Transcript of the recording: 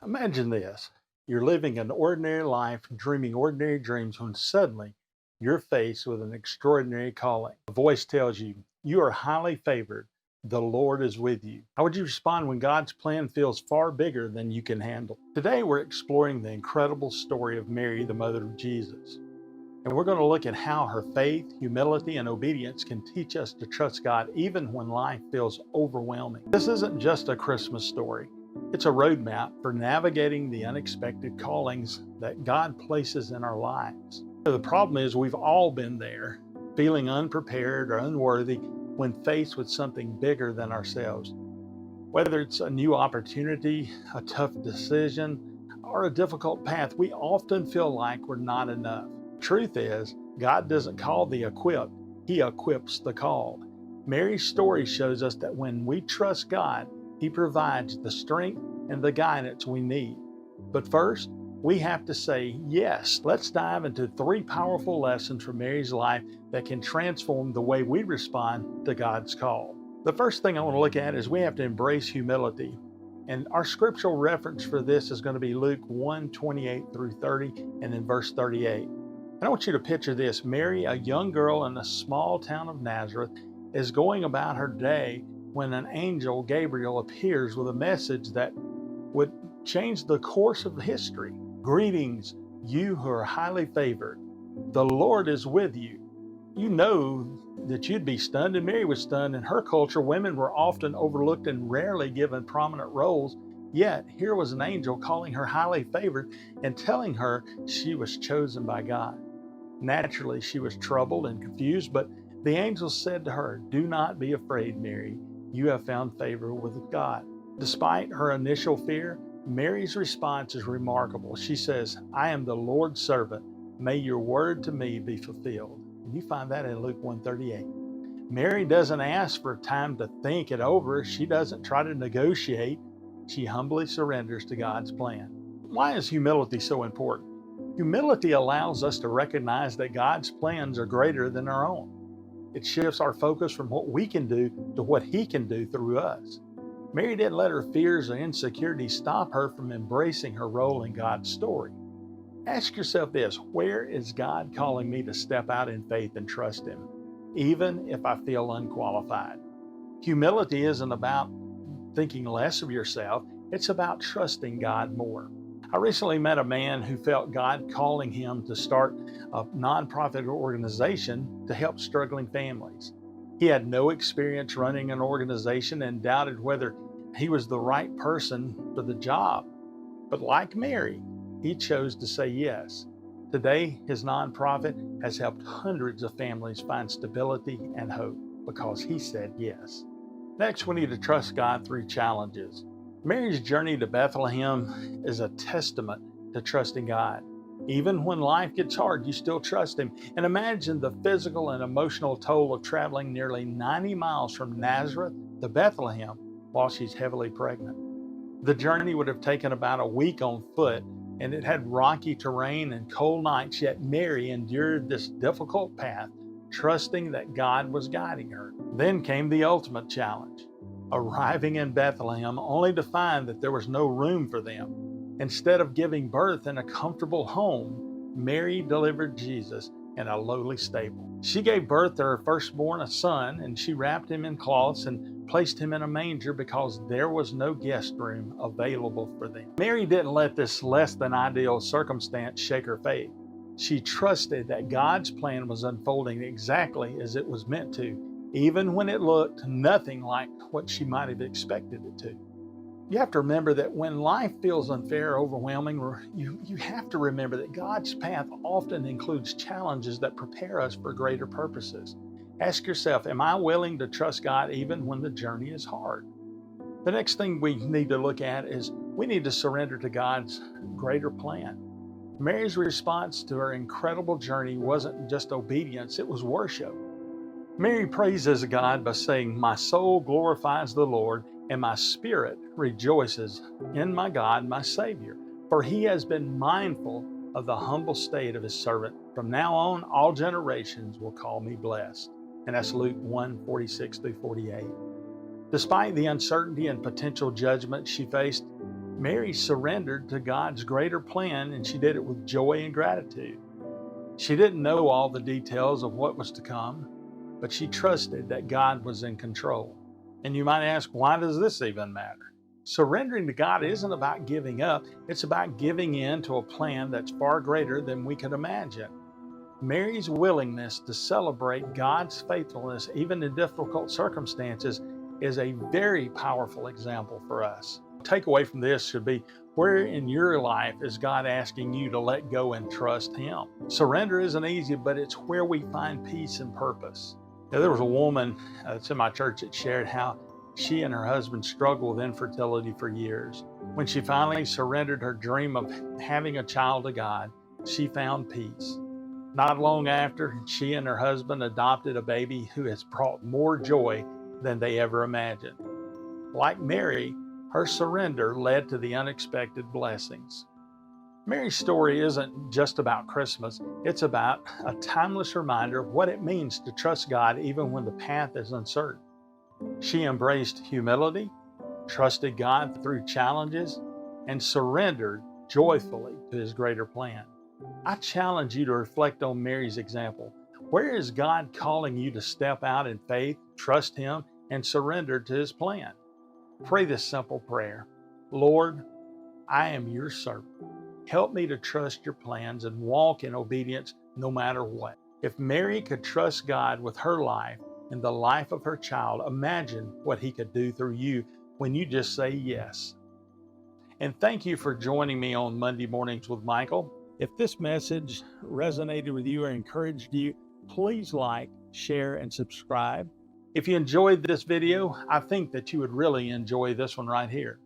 Imagine this. You're living an ordinary life, dreaming ordinary dreams, when suddenly you're faced with an extraordinary calling. A voice tells you, you are highly favored. The Lord is with you. How would you respond when God's plan feels far bigger than you can handle? Today, we're exploring the incredible story of Mary, the mother of Jesus. And we're going to look at how her faith, humility, and obedience can teach us to trust God even when life feels overwhelming. This isn't just a Christmas story. It's a roadmap for navigating the unexpected callings that God places in our lives. The problem is we've all been there, feeling unprepared or unworthy when faced with something bigger than ourselves. Whether it's a new opportunity, a tough decision, or a difficult path, we often feel like we're not enough. Truth is, God doesn't call the equipped, He equips the called. Mary's story shows us that when we trust God, He provides the strength and the guidance we need. But first, we have to say yes. Let's dive into 3 powerful lessons from Mary's life that can transform the way we respond to God's call. The first thing I want to look at is we have to embrace humility. And our scriptural reference for this is going to be Luke 1:28 through 30 and then verse 38. And I want you to picture this. Mary, a young girl in the small town of Nazareth, is going about her day when an angel, Gabriel, appears with a message that would change the course of history. Greetings, you who are highly favored. The Lord is with you. You know that you'd be stunned, and Mary was stunned. In her culture, women were often overlooked and rarely given prominent roles. Yet, here was an angel calling her highly favored and telling her she was chosen by God. Naturally, she was troubled and confused, but the angel said to her, "Do not be afraid, Mary. You have found favor with God." Despite her initial fear, Mary's response is remarkable. She says, "I am the Lord's servant. May your word to me be fulfilled." And you find that in Luke 1:38. Mary doesn't ask for time to think it over. She doesn't try to negotiate. She humbly surrenders to God's plan. Why is humility so important? Humility allows us to recognize that God's plans are greater than our own. It shifts our focus from what we can do to what He can do through us. Mary didn't let her fears or insecurities stop her from embracing her role in God's story. Ask yourself this: where is God calling me to step out in faith and trust Him, even if I feel unqualified? Humility isn't about thinking less of yourself, it's about trusting God more. I recently met a man who felt God calling him to start a nonprofit organization to help struggling families. He had no experience running an organization and doubted whether he was the right person for the job. But like Mary, he chose to say yes. Today, his nonprofit has helped hundreds of families find stability and hope because he said yes. Next, we need to trust God through challenges. Mary's journey to Bethlehem is a testament to trusting God. Even when life gets hard, you still trust Him. And imagine the physical and emotional toll of traveling nearly 90 miles from Nazareth to Bethlehem while she's heavily pregnant. The journey would have taken about a week on foot, and it had rocky terrain and cold nights, yet Mary endured this difficult path, trusting that God was guiding her. Then came the ultimate challenge: arriving in Bethlehem only to find that there was no room for them. Instead of giving birth in a comfortable home, Mary delivered Jesus in a lowly stable. She gave birth to her firstborn, a son, and she wrapped him in cloths and placed him in a manger because there was no guest room available for them. Mary didn't let this less than ideal circumstance shake her faith. She trusted that God's plan was unfolding exactly as it was meant to, even when it looked nothing like what she might have expected it to. You have to remember that when life feels unfair or overwhelming, you have to remember that God's path often includes challenges that prepare us for greater purposes. Ask yourself, am I willing to trust God even when the journey is hard? The next thing we need to look at is we need to surrender to God's greater plan. Mary's response to her incredible journey wasn't just obedience, it was worship. Mary praises God by saying, "My soul glorifies the Lord, and my spirit rejoices in my God, my Savior, for He has been mindful of the humble state of His servant. From now on, all generations will call me blessed." And that's Luke 1:46 through 48. Despite the uncertainty and potential judgment she faced, Mary surrendered to God's greater plan, and she did it with joy and gratitude. She didn't know all the details of what was to come, but she trusted that God was in control. And you might ask, why does this even matter? Surrendering to God isn't about giving up, it's about giving in to a plan that's far greater than we could imagine. Mary's willingness to celebrate God's faithfulness, even in difficult circumstances, is a very powerful example for us. The takeaway from this should be, where in your life is God asking you to let go and trust Him? Surrender isn't easy, but it's where we find peace and purpose. Now, there was a woman that's in my church that shared how she and her husband struggled with infertility for years. When she finally surrendered her dream of having a child to God, she found peace. Not long after, she and her husband adopted a baby who has brought more joy than they ever imagined. Like Mary, her surrender led to the unexpected blessings. Mary's story isn't just about Christmas, it's about a timeless reminder of what it means to trust God even when the path is uncertain. She embraced humility, trusted God through challenges, and surrendered joyfully to His greater plan. I challenge you to reflect on Mary's example. Where is God calling you to step out in faith, trust Him, and surrender to His plan? Pray this simple prayer. Lord, I am your servant. Help me to trust your plans and walk in obedience no matter what. If Mary could trust God with her life and the life of her child, imagine what He could do through you when you just say yes. And thank you for joining me on Monday Mornings with Michael. If this message resonated with you or encouraged you, please like, share, and subscribe. If you enjoyed this video, I think that you would really enjoy this one right here.